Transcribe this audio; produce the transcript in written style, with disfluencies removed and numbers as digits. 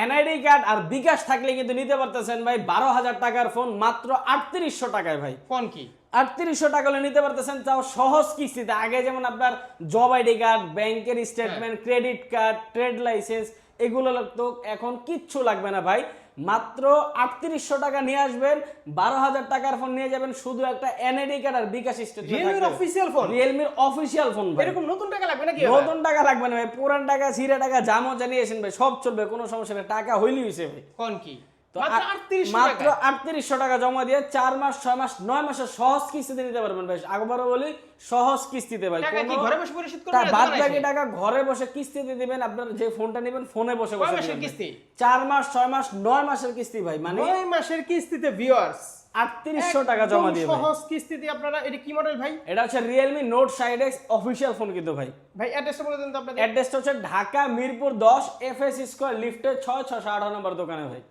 NID card আর বিকাশ থাকলে কিন্তু নিতে পারতেছেন ভাই 12,000 টাকার ফোন মাত্র 3800 টাকায় ভাই। ফোন কি 3800 টাকা হলে নিতে পারতেছেন, তাও সহজ কিস্তিতে। আগে যেমন আপনার জব আইডি কার্ড, ব্যাংকের statement, credit card, trade licence এগুলো লাগতো, এখন কিচ্ছু লাগবে না ভাই। মাত্র 3800 টাকা নিয়ে আসবেন, 12,000 টাকার ফোন নিয়ে যাবেন, শুধু একটা এনআইডি কার্ড আর বিকাশ স্টেটমেন্ট। রিয়েলমির অফিসিয়াল ফোন, রিয়েলমির অফিসিয়াল ফোন ভাই। এরকম নতুন টাকা লাগবে নাকি? নতুন টাকা লাগবে না ভাই, পুরান টাকা ছিঁড়া টাকা জামো জানিয়েছেন ভাই, সব চলবে, কোনো সমস্যা নেই, টাকা হইলেই হইছে ভাই। কোন কি তো মাত্র 3800 টাকা জমা দিয়ে 4 মাস 6 মাস 9 মাসের সহজ কিস্তিতে নিতে পারবেন ভাই। আগবারও বলি সহজ কিস্তিতে ভাই, টাকা কি ঘরে বসে পরিশোধ করবেন? বাদ বাকি টাকা ঘরে বসে কিস্তিতে দিবেন। আপনার যে ফোনটা নেবেন ফোনে বসে বসে মাসের কিস্তি? 4 মাস 6 মাস 9 মাসের কিস্তি ভাই, মানে 9 মাসের কিস্তিতে ভিউয়ার্স 3800 টাকা জমা দিয়ে ভাই। সহজ কিস্তিতে আপনারা। এটা কি মডেল ভাই? এটা হচ্ছে Realme Note 60X official phone কিন্তু ভাই। ভাই অ্যাড্রেসটা বলে দেন তো আপনাদের। অ্যাড্রেসটা হচ্ছে ঢাকা মিরপুর 10 FS স্কয়ার লিফটে 6 658 নম্বর দোকানে ভাই।